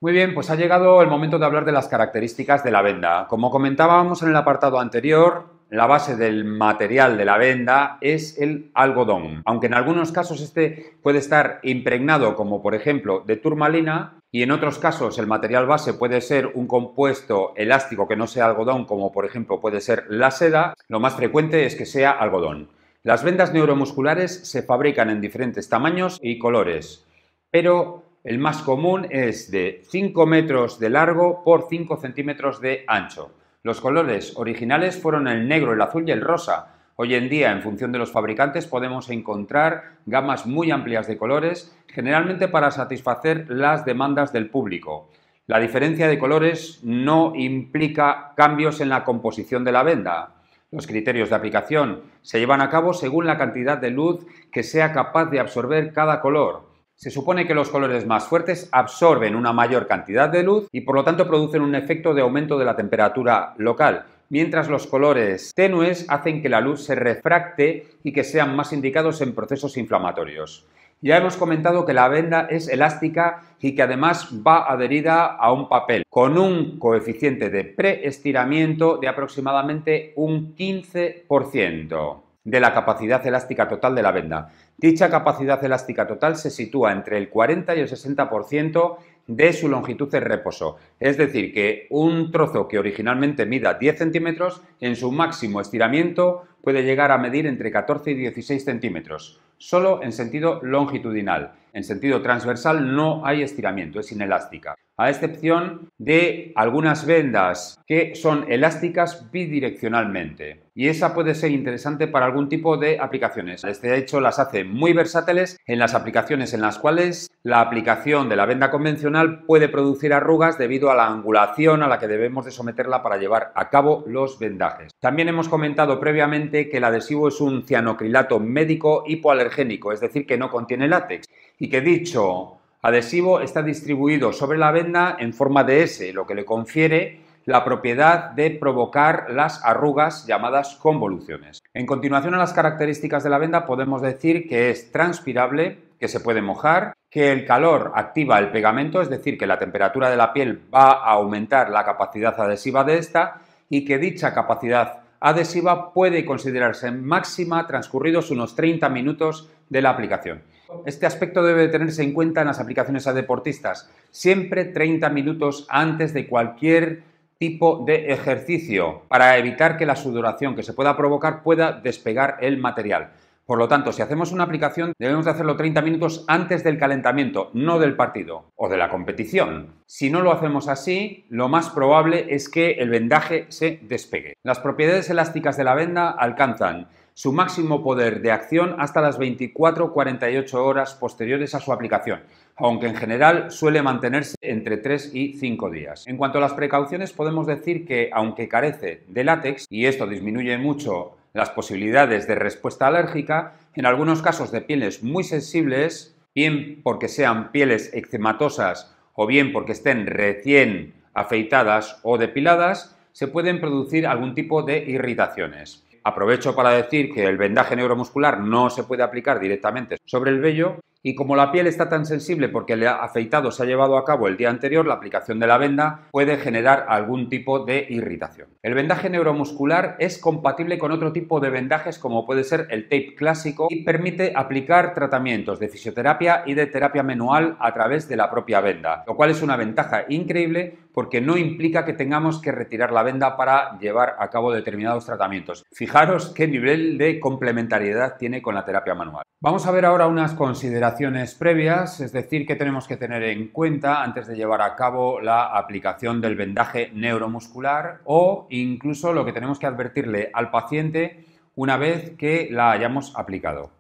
Muy bien, pues ha llegado el momento de hablar de las características de la venda. Como comentábamos en el apartado anterior, la base del material de la venda es el algodón, aunque en algunos casos este puede estar impregnado, como por ejemplo de turmalina, y en otros casos el material base puede ser un compuesto elástico que no sea algodón, como por ejemplo puede ser la seda. Lo más frecuente es que sea algodón. Las vendas neuromusculares se fabrican en diferentes tamaños y colores, pero el más común es de 5 metros de largo por 5 centímetros de ancho. Los colores originales fueron el negro, el azul y el rosa. Hoy en día, en función de los fabricantes, podemos encontrar gamas muy amplias de colores, generalmente para satisfacer las demandas del público. La diferencia de colores no implica cambios en la composición de la venda. Los criterios de aplicación se llevan a cabo según la cantidad de luz que sea capaz de absorber cada color. Se supone que los colores más fuertes absorben una mayor cantidad de luz y por lo tanto producen un efecto de aumento de la temperatura local, mientras los colores tenues hacen que la luz se refracte y que sean más indicados en procesos inflamatorios. Ya hemos comentado que la venda es elástica y que además va adherida a un papel con un coeficiente de preestiramiento de aproximadamente un 15% de la capacidad elástica total de la venda. Dicha capacidad elástica total se sitúa entre el 40 y el 60% de su longitud de reposo. Es decir, que un trozo que originalmente mida 10 centímetros, en su máximo estiramiento puede llegar a medir entre 14 y 16 centímetros, solo en sentido longitudinal. En sentido transversal no hay estiramiento, es inelástica, a excepción de algunas vendas que son elásticas bidireccionalmente. Y esa puede ser interesante para algún tipo de aplicaciones. Este hecho las hace muy versátiles en las aplicaciones en las cuales la aplicación de la venda convencional puede producir arrugas debido a la angulación a la que debemos de someterla para llevar a cabo los vendajes. También hemos comentado previamente que el adhesivo es un cianocrilato médico hipoalergénico, es decir, que no contiene látex, y que dicho adhesivo está distribuido sobre la venda en forma de S, lo que le confiere la propiedad de provocar las arrugas llamadas convoluciones. En continuación a las características de la venda podemos decir que es transpirable, que se puede mojar, que el calor activa el pegamento, es decir, que la temperatura de la piel va a aumentar la capacidad adhesiva de esta y que dicha capacidad adhesiva puede considerarse máxima transcurridos unos 30 minutos de la aplicación. Este aspecto debe tenerse en cuenta en las aplicaciones a deportistas, siempre 30 minutos antes de cualquier tipo de ejercicio para evitar que la sudoración que se pueda provocar pueda despegar el material. Por lo tanto, si hacemos una aplicación, debemos de hacerlo 30 minutos antes del calentamiento, no del partido o de la competición. Si no lo hacemos así, lo más probable es que el vendaje se despegue. Las propiedades elásticas de la venda alcanzan su máximo poder de acción hasta las 24-48 horas posteriores a su aplicación, aunque en general suele mantenerse entre 3 y 5 días. En cuanto a las precauciones, podemos decir que, aunque carece de látex, y esto disminuye mucho las posibilidades de respuesta alérgica, en algunos casos de pieles muy sensibles, bien porque sean pieles eczematosas o bien porque estén recién afeitadas o depiladas, se pueden producir algún tipo de irritaciones. Aprovecho para decir que el vendaje neuromuscular no se puede aplicar directamente sobre el vello y como la piel está tan sensible porque el afeitado se ha llevado a cabo el día anterior, la aplicación de la venda puede generar algún tipo de irritación. El vendaje neuromuscular es compatible con otro tipo de vendajes como puede ser el tape clásico y permite aplicar tratamientos de fisioterapia y de terapia manual a través de la propia venda, lo cual es una ventaja increíble porque no implica que tengamos que retirar la venda para llevar a cabo determinados tratamientos. Fijaros qué nivel de complementariedad tiene con la terapia manual. Vamos a ver ahora unas consideraciones previas, es decir, que tenemos que tener en cuenta antes de llevar a cabo la aplicación del vendaje neuromuscular o incluso lo que tenemos que advertirle al paciente una vez que la hayamos aplicado.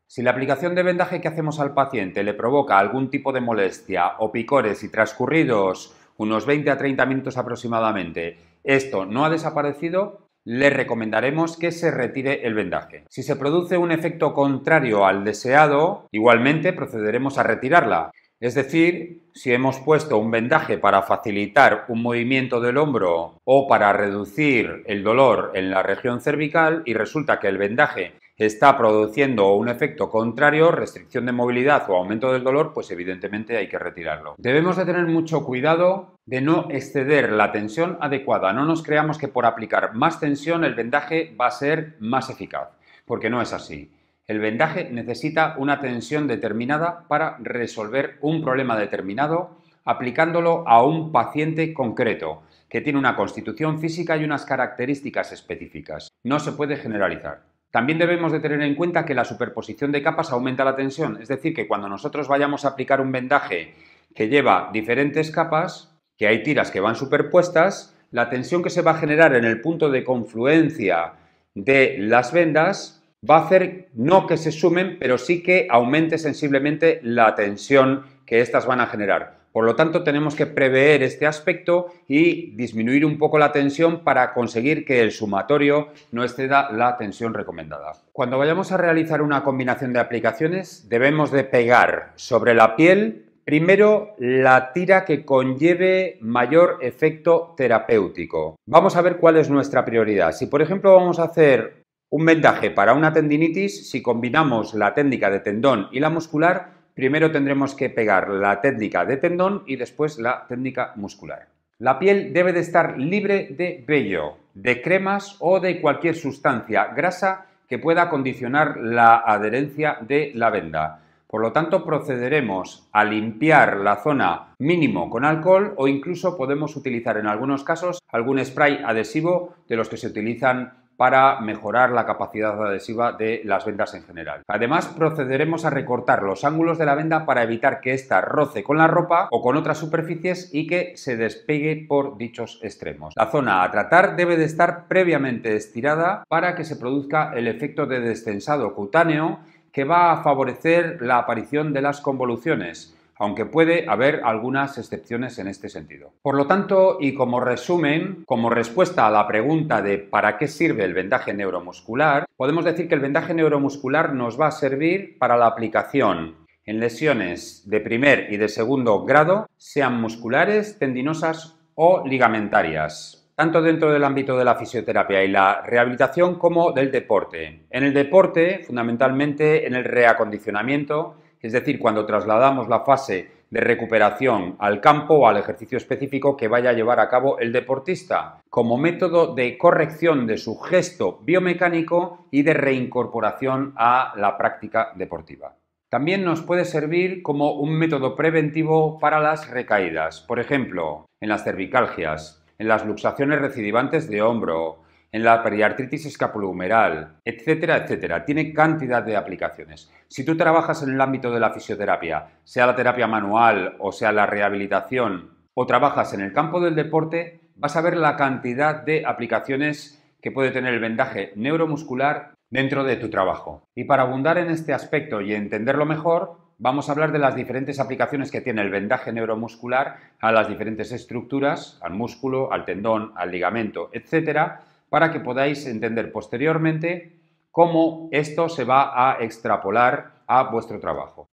Si la aplicación de vendaje que hacemos al paciente le provoca algún tipo de molestia o picores y transcurridos unos 20 a 30 minutos aproximadamente, esto no ha desaparecido, le recomendaremos que se retire el vendaje. Si se produce un efecto contrario al deseado, igualmente procederemos a retirarla. Es decir, si hemos puesto un vendaje para facilitar un movimiento del hombro o para reducir el dolor en la región cervical y resulta que el vendaje está produciendo un efecto contrario, restricción de movilidad o aumento del dolor, pues evidentemente hay que retirarlo. Debemos de tener mucho cuidado de no exceder la tensión adecuada. No nos creamos que por aplicar más tensión el vendaje va a ser más eficaz, porque no es así. El vendaje necesita una tensión determinada para resolver un problema determinado, aplicándolo a un paciente concreto, que tiene una constitución física y unas características específicas. No se puede generalizar. También debemos de tener en cuenta que la superposición de capas aumenta la tensión, es decir, que cuando nosotros vayamos a aplicar un vendaje que lleva diferentes capas, que hay tiras que van superpuestas, la tensión que se va a generar en el punto de confluencia de las vendas va a hacer no que se sumen, pero sí que aumente sensiblemente la tensión que éstas van a generar. Por lo tanto, tenemos que prever este aspecto y disminuir un poco la tensión para conseguir que el sumatorio no exceda la tensión recomendada. Cuando vayamos a realizar una combinación de aplicaciones, debemos de pegar sobre la piel primero la tira que conlleve mayor efecto terapéutico. Vamos a ver cuál es nuestra prioridad. Si, por ejemplo, vamos a hacer un vendaje para una tendinitis, si combinamos la técnica de tendón y la muscular, primero tendremos que pegar la técnica de tendón y después la técnica muscular. La piel debe de estar libre de vello, de cremas o de cualquier sustancia grasa que pueda condicionar la adherencia de la venda. Por lo tanto, procederemos a limpiar la zona mínimo con alcohol o incluso podemos utilizar en algunos casos algún spray adhesivo de los que se utilizan para mejorar la capacidad adhesiva de las vendas en general. Además, procederemos a recortar los ángulos de la venda para evitar que ésta roce con la ropa o con otras superficies y que se despegue por dichos extremos. La zona a tratar debe de estar previamente estirada para que se produzca el efecto de destensado cutáneo que va a favorecer la aparición de las convoluciones, aunque puede haber algunas excepciones en este sentido. Por lo tanto, y como resumen, como respuesta a la pregunta de ¿para qué sirve el vendaje neuromuscular?, podemos decir que el vendaje neuromuscular nos va a servir para la aplicación en lesiones de primer y de segundo grado, sean musculares, tendinosas o ligamentarias, tanto dentro del ámbito de la fisioterapia y la rehabilitación como del deporte. En el deporte, fundamentalmente en el reacondicionamiento, es decir, cuando trasladamos la fase de recuperación al campo o al ejercicio específico que vaya a llevar a cabo el deportista, como método de corrección de su gesto biomecánico y de reincorporación a la práctica deportiva. También nos puede servir como un método preventivo para las recaídas, por ejemplo, en las cervicalgias, en las luxaciones recidivantes de hombro, en la periartritis escapulohumeral, etcétera, etcétera. Tiene cantidad de aplicaciones. Si tú trabajas en el ámbito de la fisioterapia, sea la terapia manual o sea la rehabilitación, o trabajas en el campo del deporte, vas a ver la cantidad de aplicaciones que puede tener el vendaje neuromuscular dentro de tu trabajo. Y para abundar en este aspecto y entenderlo mejor, vamos a hablar de las diferentes aplicaciones que tiene el vendaje neuromuscular a las diferentes estructuras, al músculo, al tendón, al ligamento, etcétera, para que podáis entender posteriormente cómo esto se va a extrapolar a vuestro trabajo.